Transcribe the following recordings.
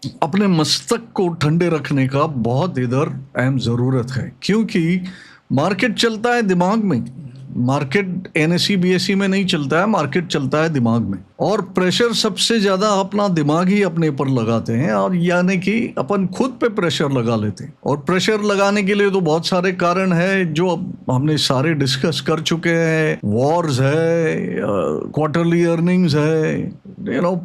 अपने मस्तक को ठंडे रखने का बहुत इधर अहम ज़रूरत है, क्योंकि मार्केट चलता है दिमाग में। मार्केट एनएसई बीएसई में नहीं चलता है, मार्केट चलता है दिमाग में। और प्रेशर सबसे ज़्यादा अपना दिमाग ही अपने पर लगाते हैं, और यानी कि अपन खुद पे प्रेशर लगा लेते हैं। और प्रेशर लगाने के लिए तो बहुत सारे कारण हैं जो अब हमने सारे डिस्कस कर चुके हैं। वॉर्स है, क्वार्टरली अर्निंग्स है,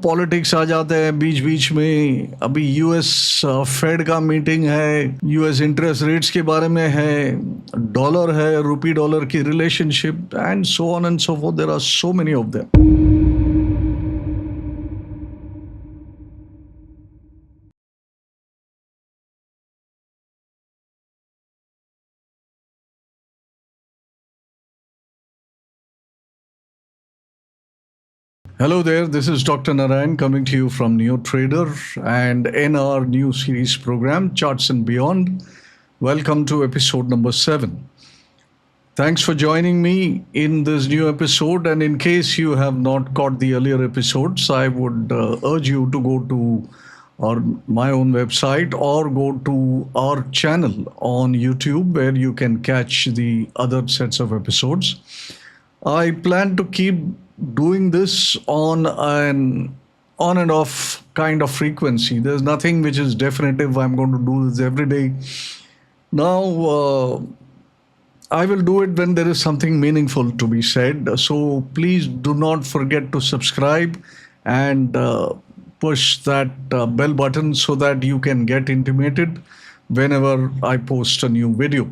पॉलिटिक्स आ जाते हैं बीच बीच में। अभी यूएस फेड का मीटिंग है, यूएस इंटरेस्ट रेट्स के बारे में है, डॉलर है, रुपी डॉलर की relationship, and so on and so forth. There are so many of them. Hello there, this is Dr. Narayan coming to you from Neo Trader, and in our new series program, Charts and Beyond. Welcome to episode number 7. Thanks for joining me in this new episode. And in case you have not caught the earlier episodes, I would urge you to go to my own website or go to our channel on YouTube, where you can catch the other sets of episodes. I plan to keep doing this on and off kind of frequency. There's nothing which is definitive. I'm going to do this every day. Now, I will do it when there is something meaningful to be said. So please do not forget to subscribe and push that bell button so that you can get intimated whenever I post a new video.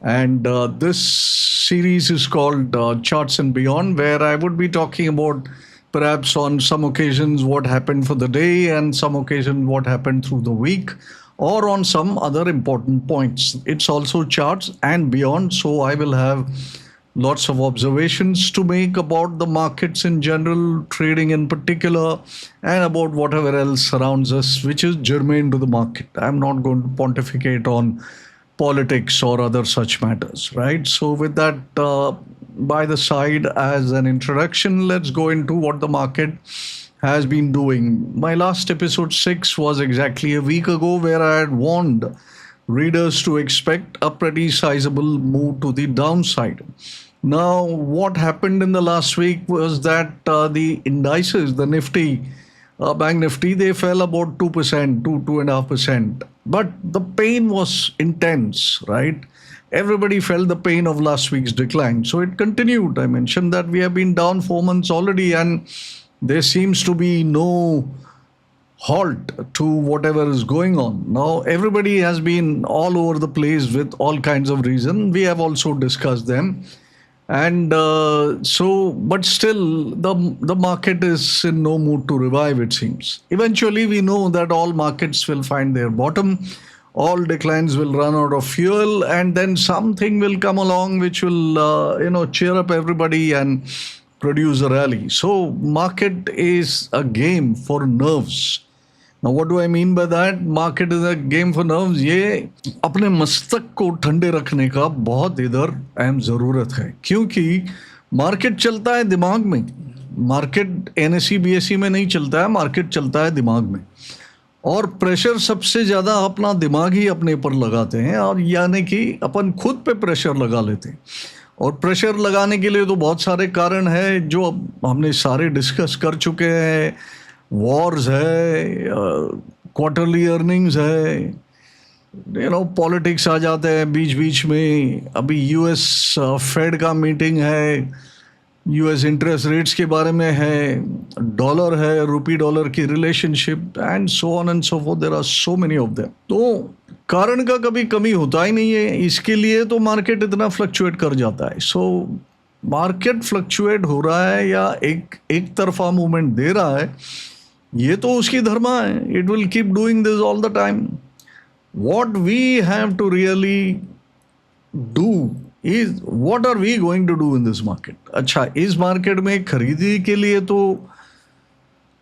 And this series is called Charts and Beyond, where I would be talking about, perhaps on some occasions, what happened for the day, and some occasions what happened through the week, or on some other important points. It's also charts and beyond, so I will have lots of observations to make about the markets in general, trading in particular, and about whatever else surrounds us, which is germane to the market. I'm not going to pontificate on politics or other such matters, right? So, with that by the side as an introduction, let's go into what the market has been doing. My last episode 6 was exactly a week ago, where I had warned readers to expect a pretty sizable move to the downside. Now, what happened in the last week was that the indices, the Nifty, Bank Nifty, they fell about 2%, 2.5%. But the pain was intense, right? Everybody felt the pain of last week's decline. So it continued. I mentioned that we have been down 4 months already, and there seems to be no halt to whatever is going on. Now, everybody has been all over the place with all kinds of reasons. We have also discussed them. And but still, the market is in no mood to revive, it seems. Eventually, we know that all markets will find their bottom, all declines will run out of fuel, and then something will come along which will, cheer up everybody and produce a rally. So, market is a game for nerves. Now, what do I mean by that? Market is a game for nerves. ये अपने मस्तक को ठंडे रखने का बहुत इधर अहम ज़रूरत है, क्योंकि मार्केट चलता है दिमाग में। मार्केट एनएसई बीएसई में नहीं चलता है, मार्केट चलता है दिमाग में। और प्रेशर सबसे ज़्यादा अपना दिमाग ही अपने पर लगाते हैं, और यानी कि अपन खुद पे प्रेशर लगा लेते हैं। और प्रेशर लगाने के लिए तो बहुत सारे कारण हैं जो अब हमने सारे डिस्कस कर चुके हैं। वॉर्स है, क्वार्टरली अर्निंग्स है, पॉलिटिक्स आ जाते हैं बीच बीच में। अभी यूएस फेड का मीटिंग है, यूएस इंटरेस्ट रेट्स के बारे में है, डॉलर है, रुपी डॉलर की relationship, and so on and so forth. There are so many of them. तो कारण का कभी कमी होता ही नहीं है, इसके लिए तो मार्केट इतना फ्लक्चुएट कर जाता है। सो मार्केट फ्लक्चुएट हो रहा है या एक तरफा मूवमेंट दे रहा है, ये तो उसकी धर्मा है। It will keep doing this all the time. What we have to really do is, what are we going to do in this market. अच्छा, इस मार्केट में खरीदी के लिए तो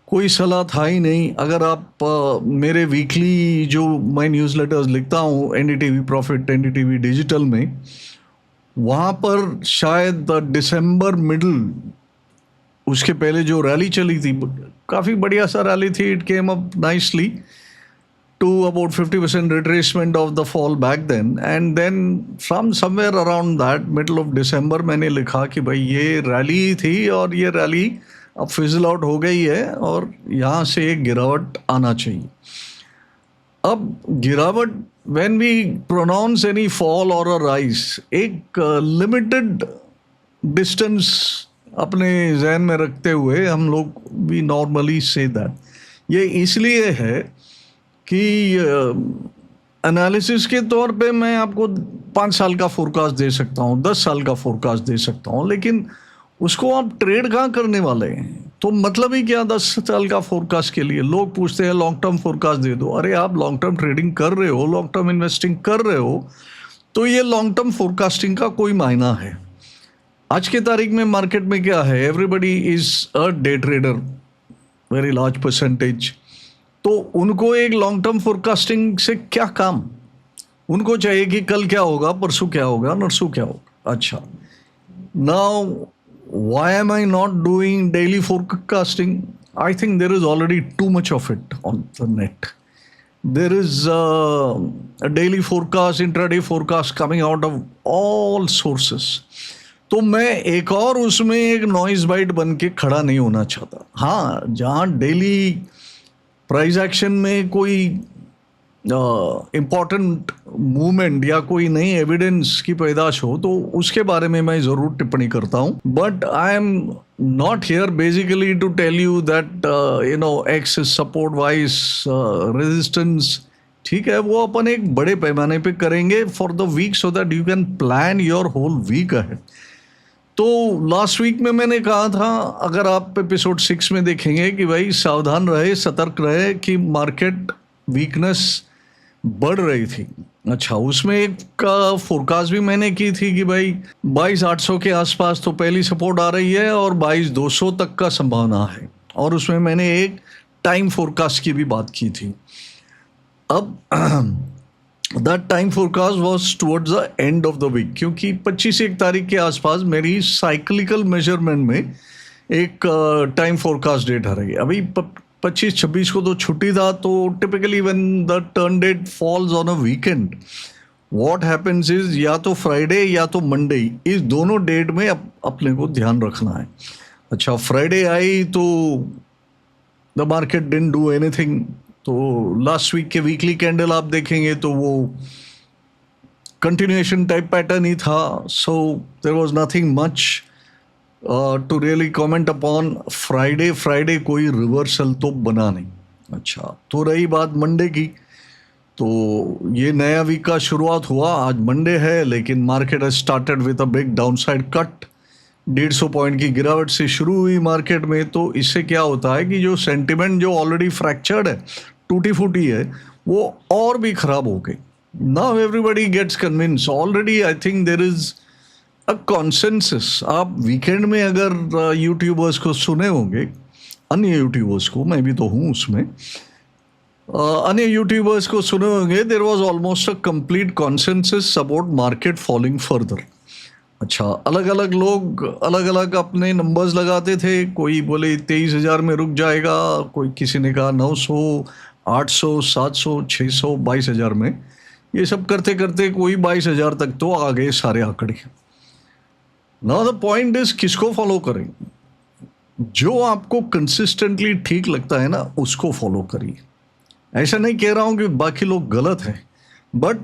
कोई सलाह था ही नहीं। अगर आप मेरे वीकली जो मैं न्यूज़लेटर्स लिखता हूँ एनडीटीवी प्रॉफिट, एनडीटीवी डिजिटल में, वहाँ पर शायद दिसंबर मिडल, उसके पहले जो रैली चली थी, काफ़ी बढ़िया सा रैली थी। It came up nicely, to about 50% retracement of the fall back then, and then from somewhere around that middle of December मैंने लिखा कि भाई ये रैली थी और ये रैली अब फिजल आउट हो गई है और यहाँ से एक गिरावट आना चाहिए. अब गिरावट when we pronounce any fall or a rise, एक लिमिटेड डिस्टेंस अपने जहन में रखते हुए हम लोग वी नॉर्मली से दैट. ये इसलिए है कि एनालिसिस के तौर पे मैं आपको 5 साल का फोरकास्ट दे सकता हूँ, 10 साल का फोरकास्ट दे सकता हूँ, लेकिन उसको आप ट्रेड कहाँ करने वाले हैं? तो मतलब ही क्या 10 साल का फोरकास्ट के लिए? लोग पूछते हैं लॉन्ग टर्म फोरकास्ट दे दो. अरे आप लॉन्ग टर्म ट्रेडिंग कर रहे हो, लॉन्ग टर्म इन्वेस्टिंग कर रहे हो, तो ये लॉन्ग टर्म फोरकास्टिंग का कोई मायना है? आज के तारीख में मार्केट में क्या है? Everybody is a day trader, very large percentage. तो उनको एक लॉन्ग टर्म फोरकास्टिंग से क्या काम? उनको चाहिए कि कल क्या होगा, परसों क्या होगा, नरसों क्या होगा. अच्छा, now why am I not doing daily forecasting? I think there is already too much of it on the net. There is a daily forecast, intraday forecast coming out of all sources. तो मैं एक और उसमें एक noise bite बन के खड़ा नहीं होना चाहता. हाँ, जहाँ डेली प्राइस एक्शन में कोई इम्पॉर्टेंट मूवमेंट या कोई नई एविडेंस की पैदाश हो तो उसके बारे में मैं ज़रूर टिप्पणी करता हूँ. But I am not here basically to tell you that X is support, Y is resistance. ठीक है, वो अपन एक बड़े पैमाने पे करेंगे for the week so that you can plan your whole week ahead. तो लास्ट वीक में मैंने कहा था, अगर आप एपिसोड 6 में देखेंगे कि भाई सावधान रहे, सतर्क रहे कि मार्केट वीकनेस बढ़ रही थी. अच्छा, उसमें एक का फोरकास्ट भी मैंने की थी कि भाई 22,800 के आसपास तो पहली सपोर्ट आ रही है और 22,200 तक का संभावना है. और उसमें मैंने एक टाइम फोरकास्ट की भी बात की थी. अब that time forecast was towards the end of the week, क्योंकि 25-1 तारीख के आसपास मेरी साइक्लिकल मेजरमेंट में एक टाइम फोरकास्ट डेट आ रही है. अभी 25-26 को तो छुट्टी था, तो typically when the turn date falls on a weekend, what happens is या तो फ्राइडे या तो मंडे, इस दोनों डेट में अपने को ध्यान रखना है. अच्छा, फ्राइडे आई तो the market didn't do anything. तो लास्ट वीक के वीकली कैंडल आप देखेंगे तो वो कंटिन्यूएशन टाइप पैटर्न ही था. So there was nothing much to really comment upon. Friday कोई रिवर्सल तो बना नहीं. अच्छा, तो रही बात मंडे की, तो ये नया वीक का शुरुआत हुआ. आज मंडे है, लेकिन market has started with a big downside cut. 150 point की गिरावट से शुरू हुई मार्केट में. तो इससे क्या होता है कि जो सेंटिमेंट जो ऑलरेडी फ्रैक्चर्ड है, टूटी फूटी है, वो और भी खराब हो गई. Now everybody gets convince already. I think there is a consensus. आप वीकेंड में अगर यूट्यूबर्स को सुने होंगे, अन्य यूट्यूबर्स को, मैं भी तो हूँ उसमें, अन्य यूट्यूबर्स को सुने होंगे, there was almost a complete consensus about market falling further. अच्छा, अलग अलग लोग अलग अलग अपने नंबर्स लगाते थे. कोई बोले 23,000 में रुक जाएगा, कोई किसी ने कहा 900, 800, 700, 600, 22,000 में. ये सब करते करते कोई 22,000 तक तो आ गए सारे आंकड़े. नाउ द पॉइंट इज, किसको फॉलो करें? जो आपको कंसिस्टेंटली ठीक लगता है ना, उसको फॉलो करिए. ऐसा नहीं कह रहा हूं कि बाकी लोग गलत हैं, बट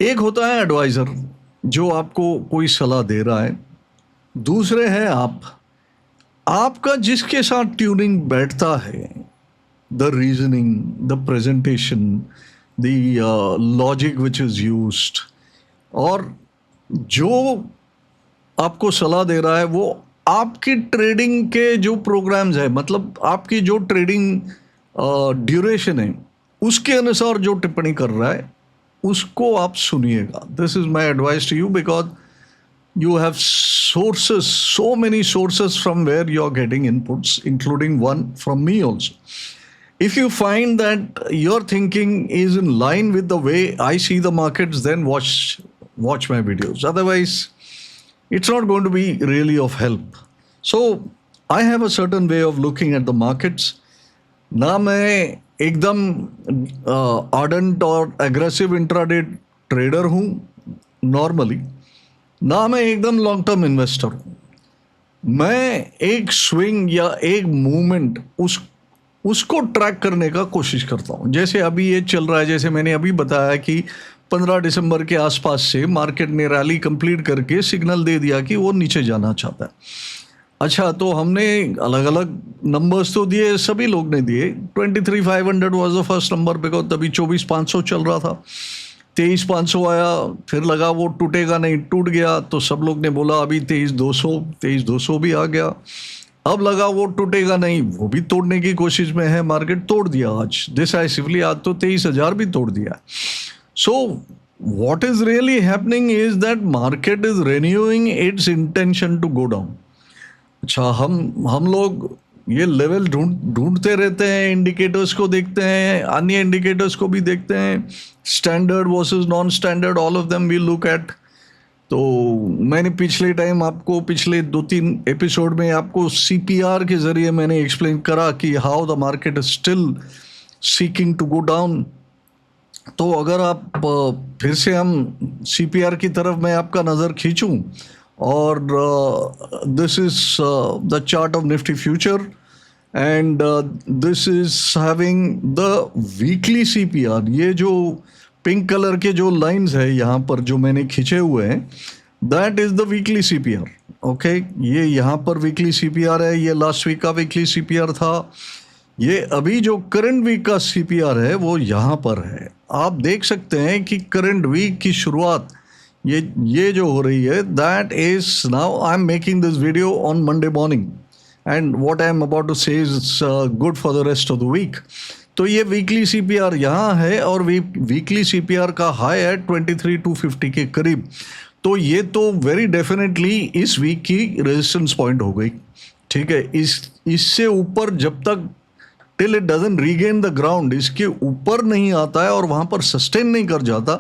एक होता है एडवाइजर जो आपको कोई सलाह दे रहा है, दूसरे हैं आपका जिसके साथ ट्यूनिंग बैठता है, the reasoning, the presentation, the logic which is used, और जो आपको सलाह दे रहा है वो आपकी ट्रेडिंग के जो प्रोग्राम्स है, मतलब आपकी जो ट्रेडिंग ड्यूरेशन है, उसके अनुसार जो टिप्पणी कर रहा है, उसको आप सुनिएगा. This is my advice to you, because you have sources, so many sources from where you are getting inputs, including one from me also. If you find that your thinking is in line with the way I see the markets, then watch my videos. Otherwise, it's not going to be really of help. So I have a certain way of looking at the markets. ना मैं एकदम ardent और aggressive intraday trader हूँ normally, ना मैं एकदम long term investor हूँ। मैं एक स्विंग या एक मूवमेंट उसको ट्रैक करने का कोशिश करता हूँ। जैसे अभी ये चल रहा है, जैसे मैंने अभी बताया कि 15 दिसंबर के आसपास से मार्केट ने रैली कंप्लीट करके सिग्नल दे दिया कि वो नीचे जाना चाहता है। अच्छा, तो हमने अलग अलग नंबर्स तो दिए, सभी लोग ने दिए। 23,500 was the first number, because तभी 24,500 चल रहा था। 23,500 आया, फिर लगा वो टूटेगा नहीं, टूट गया, तो सब लोग ने बोला अभी 23,200 भी आ गया। अब लगा वो टूटेगा नहीं, वो भी तोड़ने की कोशिश में है, मार्केट तोड़ दिया आज डिसाइसिवली, आज तो 23,000 भी तोड़ दिया। सो what is really happening is that market is renewing its intention to go down. अच्छा, हम लोग ये लेवल ढूंढते रहते हैं, इंडिकेटर्स को देखते हैं, अन्य इंडिकेटर्स को भी देखते हैं, standard versus non standard, all of them we look at. तो मैंने पिछले टाइम आपको, पिछले 2-3 एपिसोड में आपको CPR के ज़रिए मैंने एक्सप्लेन करा कि how the market is still seeking to go down. तो अगर आप फिर से हम CPR की तरफ मैं आपका नज़र खींचूं, और this is the chart of Nifty future, and this is having the weekly CPR। ये जो पिंक कलर के जो लाइंस है यहाँ पर जो मैंने खींचे हुए हैं, that is the weekly CPR। Okay, ये यहाँ पर वीकली CPR है, ये लास्ट वीक का वीकली CPR था। ये अभी जो करंट वीक का CPR है वो यहाँ पर है। आप देख सकते हैं कि करंट वीक की शुरुआत ये जो हो रही है, that is now I am making this video on Monday morning, and what I am about to say is good for the rest of the week. तो ये वीकली CPR यहाँ है, और वीकली CPR का हाई है 23,250 के करीब। तो ये तो वेरी डेफिनेटली इस वीक की रेजिस्टेंस पॉइंट हो गई। ठीक है, इससे ऊपर जब तक till it doesn't regain the ground, इसके ऊपर नहीं आता है और वहाँ पर सस्टेन नहीं कर जाता,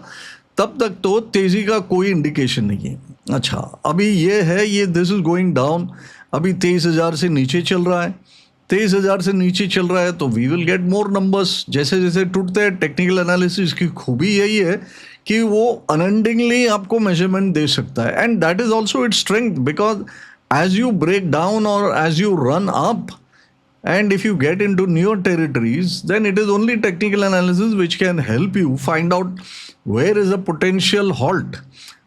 तब तक तो तेज़ी का कोई इंडिकेशन नहीं है। अच्छा, अभी ये है, ये दिस इज गोइंग डाउन, अभी 23,000 से नीचे चल रहा है। 23,000 से नीचे चल रहा है तो we will get more numbers जैसे जैसे टूटते हैं। टेक्निकल एनालिसिस की खूबी यही है कि वो अनएंडिंगली आपको मेजरमेंट दे सकता है, and that is also its strength, because as you break down और as you run up and if you get into newer territories, then it is only technical analysis which can help you find out where is a potential halt.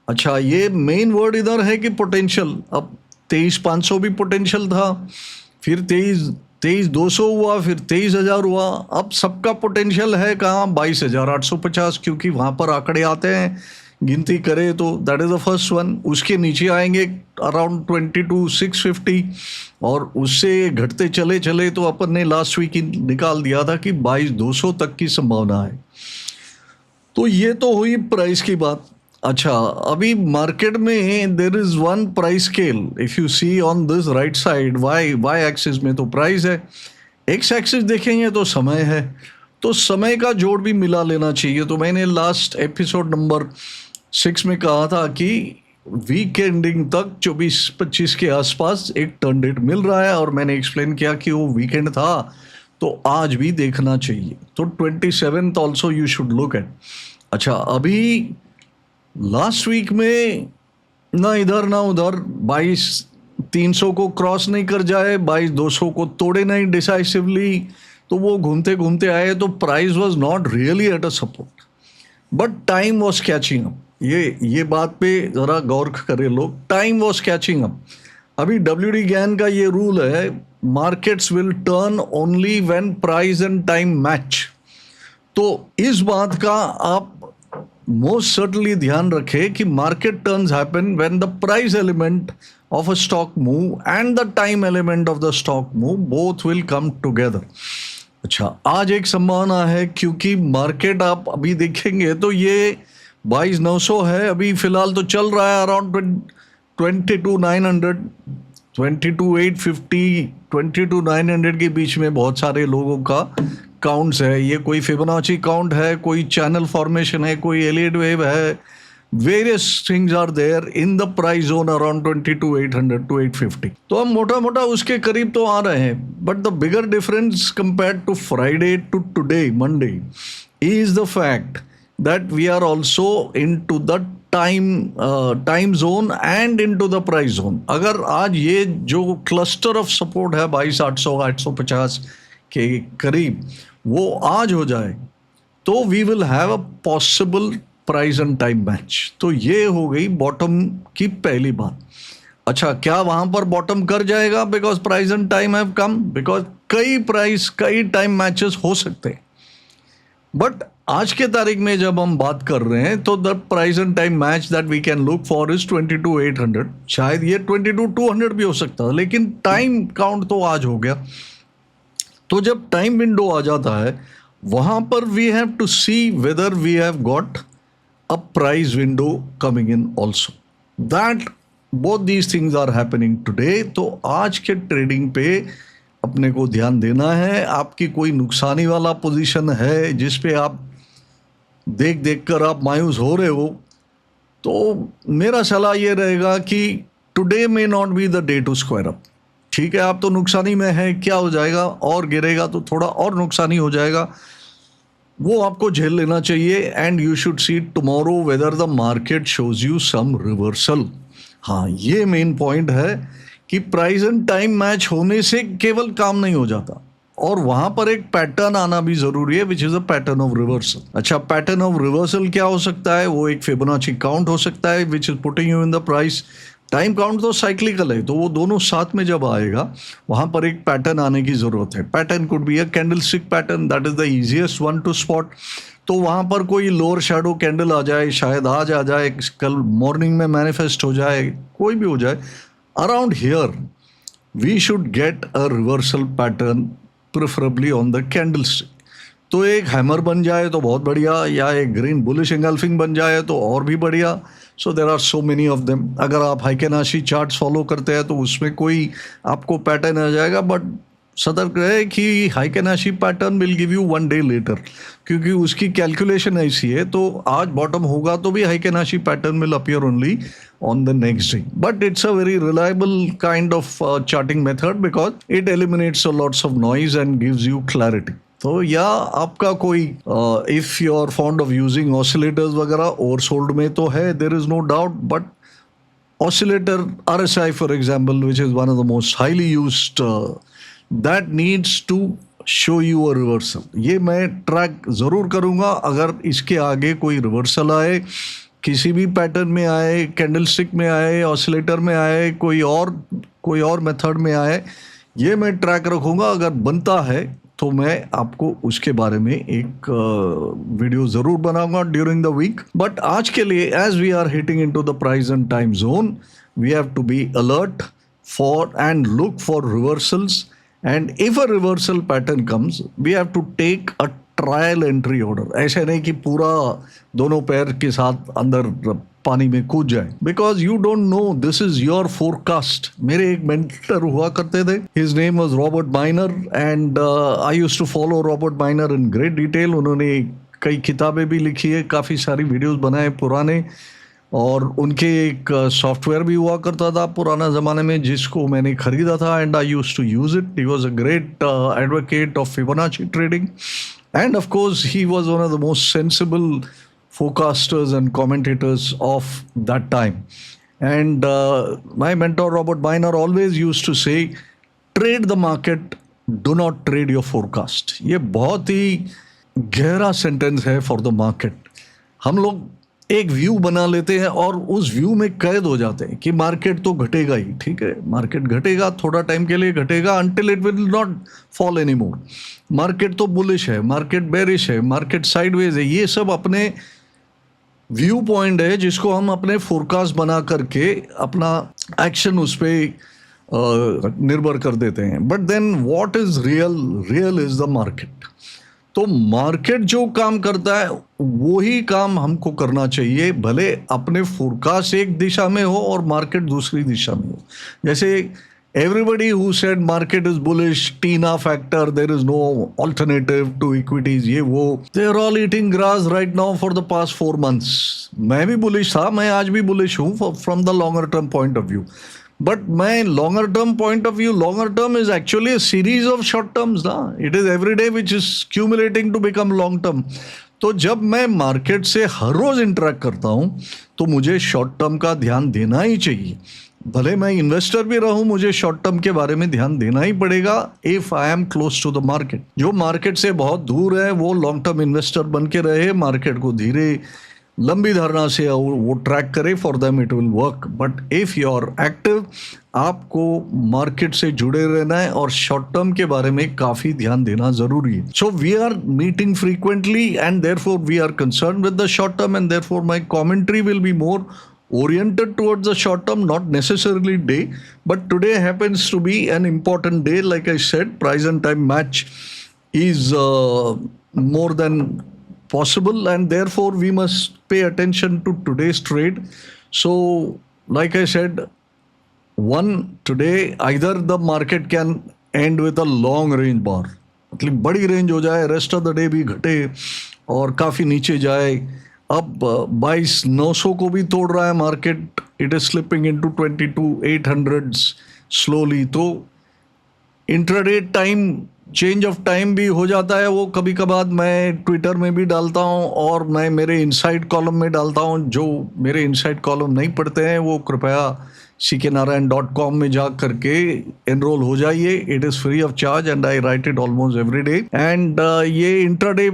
अच्छा, ये main word इधर है कि potential. अब 23,500 भी potential था, फिर 23,200 हुआ, फिर 23,000 हुआ। अब सबका पोटेंशियल है कहाँ? 22,850, क्योंकि वहाँ पर आंकड़े आते हैं, गिनती करें तो that is the first one. उसके नीचे आएंगे अराउंड 22,650, और उससे घटते चले चले तो अपन ने लास्ट वीक ही निकाल दिया था कि 22,200 तक की संभावना है। तो ये तो हुई प्राइस की बात। अच्छा, अभी मार्केट में there is one price scale, if you see on this right side, Y axis में तो प्राइस है, एक्स एक्सिस देखेंगे तो समय है, तो समय का जोड़ भी मिला लेना चाहिए। तो मैंने लास्ट एपिसोड नंबर 6 में कहा था कि वीक एंडिंग तक 24-25 के आसपास एक टर्न डेट मिल रहा है, और मैंने एक्सप्लेन किया कि वो वीकेंड था तो आज भी देखना चाहिए। तो 27th also you should look at. अच्छा, अभी लास्ट वीक में ना इधर ना उधर 22,300 को क्रॉस नहीं कर जाए, 22,200 को तोड़े नहीं डिसाइसिवली, तो वो घूमते घूमते आए, तो price was not really at a support, but time was catching up. ये बात पे ज़रा गौर करें लोग, टाइम वॉज कैचिंग अप। अभी WD गैन का ये रूल है, markets will turn only when price and time match. तो इस बात का आप मोस्ट सर्टनली ध्यान रखें कि market turns happen when the price element of a stock move and the time element of the stock move both will come together. अच्छा, आज एक संभावना है, क्योंकि मार्केट आप अभी देखेंगे तो ये 22,900 है, अभी फिलहाल तो चल रहा है अराउंड 22,900, 22,850, 22,900 के बीच में बहुत सारे लोगों का काउंट्स है। ये कोई फिबोनाची काउंट है, कोई चैनल फॉर्मेशन है, कोई एलियट वेव है, various things are there in the price zone around 22,800 to 850. तो हम मोटा मोटा उसके करीब तो आ रहे हैं, but the bigger difference compared to Friday to today, Monday, is the fact that we are also into the time zone and into the price zone. अगर आज ये जो cluster of support है 22,800 850 के करीब वो आज हो जाए तो we will have a possible price and time match. तो ये हो गई बॉटम की पहली बात. अच्छा, क्या वहां पर बॉटम कर जाएगा because price and time have come? Because कई टाइम मैचेस हो सकते हैं, बट आज के तारीख में जब हम बात कर रहे हैं तो the price and time match that we can look for is 22,800. शायद ये 22,200 भी हो सकता है, लेकिन टाइम काउंट तो आज हो गया. तो जब टाइम विंडो आ जाता है वहां पर we have to see whether we have got a price window coming in also. That both these things are happening today. तो आज के ट्रेडिंग पे अपने को ध्यान देना है. आपकी कोई नुकसानी वाला पोजीशन है जिस पे आप देख कर आप मायूस हो रहे हो, तो मेरा सलाह ये रहेगा कि today may not be the day to square up. ठीक है, आप तो नुकसानी में है, क्या हो जाएगा, और गिरेगा तो थोड़ा और नुकसानी हो जाएगा, वो आपको झेल लेना चाहिए. And you should see tomorrow whether the market shows you some reversal. हाँ, ये मेन पॉइंट है कि प्राइस एंड टाइम मैच होने से केवल काम नहीं हो जाता, और वहां पर एक पैटर्न आना भी जरूरी है, which is a pattern of reversal. अच्छा, पैटर्न ऑफ रिवर्सल क्या हो सकता है? वो एक फिबोनाची काउंट हो सकता है which is putting you in the price. Time count तो साइक्लिकल है, तो वो दोनों साथ में जब आएगा वहां पर एक पैटर्न आने की जरूरत है. Pattern could be a candlestick pattern, that is the easiest one two spot. तो वहां पर कोई लोअर शैडो कैंडल आ जाए, शायद आज आ जाए, कल मॉर्निंग में मैनिफेस्ट हो जाए, कोई भी हो जाए. Around here we should get a reversal pattern, preferably on the candlestick. तो एक हैमर बन जाए तो बहुत बढ़िया, या एक ग्रीन बुलिश एंगल्फिंग बन जाए तो और भी बढ़िया. So there are so many of them. अगर आप हाइकेनाशी चार्ट्स फॉलो करते हैं तो उसमें कोई आपको पैटर्न आ जाएगा, बट सतर्क रहे कि Heikin Ashi pattern will give you one day later, क्योंकि उसकी कैलकुलेशन ऐसी है. तो आज बॉटम होगा तो भी Heikin Ashi pattern will appear only on the next day, but it's a very reliable kind of charting method because it eliminates a lots of noise and gives you clarity. तो या आपका कोई if you are fond of using oscillators वगैरह, oversold में तो है, there is no doubt, but oscillator RSI for example, which is one of the most highly used, that needs to show you a reversal. ये मैं track ज़रूर करूँगा. अगर इसके आगे कोई रिवर्सल आए, किसी भी पैटर्न में आए, कैंडलस्टिक में आए, ऑसिलेटर में आए, कोई और मेथड में आए, ये मैं ट्रैक रखूँगा. अगर बनता है तो मैं आपको उसके बारे में एक वीडियो ज़रूर बनाऊंगा ड्यूरिंग द वीक. बट आज के लिए, as we are hitting into the price and time zone, we have to be alert for and look for reversals. And if a reversal pattern comes, we have to take a trial entry order. ऐसे नहीं कि पूरा दोनों पैर के साथ अंदर पानी में कूद जाए, because you don't know, this is your forecast. मेरे एक मेंटर हुआ करते थे, his name was Robert Minor, and I used to follow Robert Minor in great detail. उन्होंने कई किताबें भी लिखी है, काफ़ी सारी वीडियोस बनाए पुराने, और उनके एक सॉफ्टवेयर भी हुआ करता था पुराना ज़माने में जिसको मैंने ख़रीदा था, and I used to use it. He was a great advocate of Fibonacci trading, and of course he was one of the most sensible forecasters and commentators of that time. And my mentor Robert Miner always used to say, trade the market, do not trade your forecast. ये बहुत ही गहरा sentence है for the market. हम लोग एक view बना लेते हैं और उस व्यू में कैद हो जाते हैं कि मार्केट तो घटेगा ही. ठीक है, मार्केट घटेगा, थोड़ा टाइम के लिए घटेगा, until it will not fall anymore. Market तो बुलिश है, मार्केट बेरिश है, मार्केट साइडवेज है. ये सब अपने व्यू पॉइंट है जिसको हम अपने फोरकास्ट बना करके अपना एक्शन उस पर निर्भर कर देते हैं. But then what is real is the market. तो मार्केट जो काम करता है वही काम हमको करना चाहिए, भले अपने फोरकास्ट एक दिशा में हो और मार्केट दूसरी दिशा में हो. जैसे Everybody who said market is bullish, Tina factor, there is no alternative to equities, ये वो, they are all eating grass right now for the past 4 months. मैं भी bullish था, मैं आज भी bullish हूँ from the longer term point of view. But my longer term point of view, longer term is actually a series of short terms ना. It is every day which is accumulating to become long term. तो जब मैं market से हर रोज interact करता हूं तो मुझे short term का ध्यान देना ही चाहिए. भले मैं इन्वेस्टर भी रहूं, मुझे शॉर्ट टर्म के बारे में ध्यान देना ही पड़ेगा if I am close to the market. जो मार्केट से बहुत दूर है वो लॉन्ग टर्म इन्वेस्टर बन के रहे, मार्केट को धीरे लंबी धारणा से वो ट्रैक करे, for them it will work. But if you are active, आपको मार्केट से जुड़े रहना है और शॉर्ट टर्म के बारे में काफी ध्यान देना जरूरी है. So we are meeting frequently and therefore we are concern with the short term and therefore my commentary will be more oriented towards the short term, not necessarily day, but today happens to be an important day. Like I said, price and time match is more than possible, and therefore we must pay attention to today's trade. So like I said, today either the market can end with a long range bar, मतलब बड़ी range हो जाए, rest of the day भी घटे और काफ़ी नीचे जाए. अब 22,900 को भी तोड़ रहा है market. It is slipping into 22,800 slowly. तो intraday time change of time भी हो जाता है. वो कभी कभार मैं ट्विटर में भी डालता हूँ और मैं मेरे इनसाइड कॉलम में डालता हूँ. जो मेरे इनसाइड कॉलम नहीं पढ़ते हैं वो कृपया cknarayan.com में जा करके एनरोल हो जाइए. It is free of charge and I right it almost every day. And ये इंट्राडे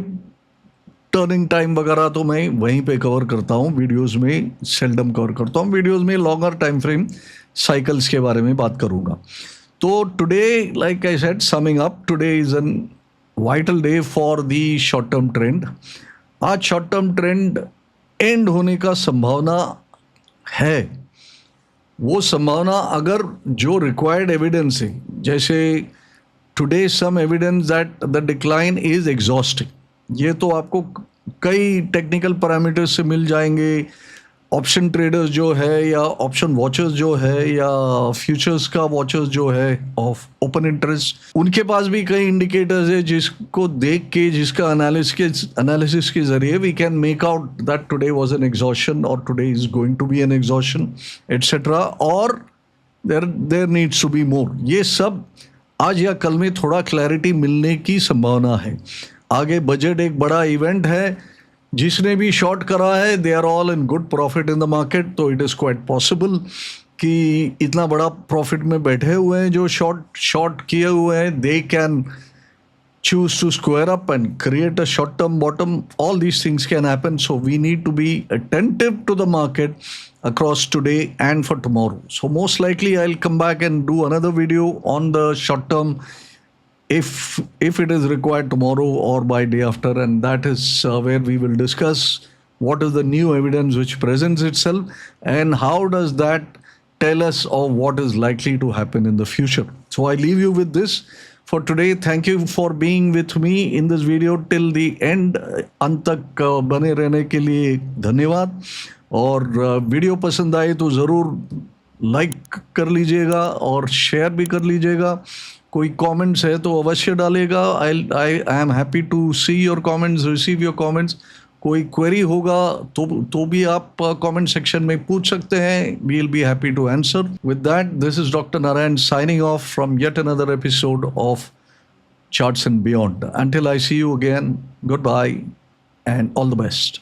टर्निंग टाइम वगैरह तो मैं वहीं पे कवर करता हूँ, वीडियोस में सेल्डम कवर करता हूँ. वीडियोस में लॉन्गर टाइम फ्रेम साइकिल्स के बारे में बात करूँगा. तो today, like I said, summing up, today is an vital day for the short term trend. आज शॉर्ट टर्म ट्रेंड एंड होने का संभावना है. वो संभावना अगर जो रिक्वायर्ड एविडेंस है, जैसे today some evidence that the decline is exhausting, ये तो आपको कई टेक्निकल पैरामीटर्स से मिल जाएंगे. ऑप्शन ट्रेडर्स जो है या ऑप्शन वॉचर्स जो है या फ्यूचर्स का वॉचर्स जो है ऑफ ओपन इंटरेस्ट, उनके पास भी कई इंडिकेटर्स है जिसको देख के, जिसका एनालिसिस के जरिए we can make out that today was an exhaustion और today is going to be an exhaustion etcetera, और there needs to be more. ये सब आज या कल में थोड़ा क्लैरिटी मिलने की संभावना है. आगे बजट एक बड़ा इवेंट है. जिसने भी शॉर्ट करा है they are all in good profit in the market. तो इट इज़ क्वाइट पॉसिबल कि इतना बड़ा प्रॉफिट में बैठे हुए हैं जो शॉर्ट किए हुए हैं, they can choose to square up and create a short term bottom. All these things can happen, so we need to be attentive to the market across today and for tomorrow. So most likely I'll come back and do another video on the short term if it is required tomorrow or by day after, and that is where we will discuss what is the new evidence which presents itself and how does that tell us of what is likely to happen in the future. So I leave you with this for today. Thank you for being with me in this video till the end. अंत तक बने रहने के लिए धन्यवाद. और video पसंद आए तो ज़रूर लाइक कर लीजिएगा और शेयर भी कर लीजिएगा. कोई कमेंट्स है तो अवश्य डालेगा. I am happy to see your comments, receive your comments. कोई क्वेरी होगा तो भी आप कमेंट सेक्शन में पूछ सकते हैं. We will be happy to answer. With that, this is doctor Narayan signing off from yet another episode of Charts and Beyond. Until I see you again, goodbye and all the best.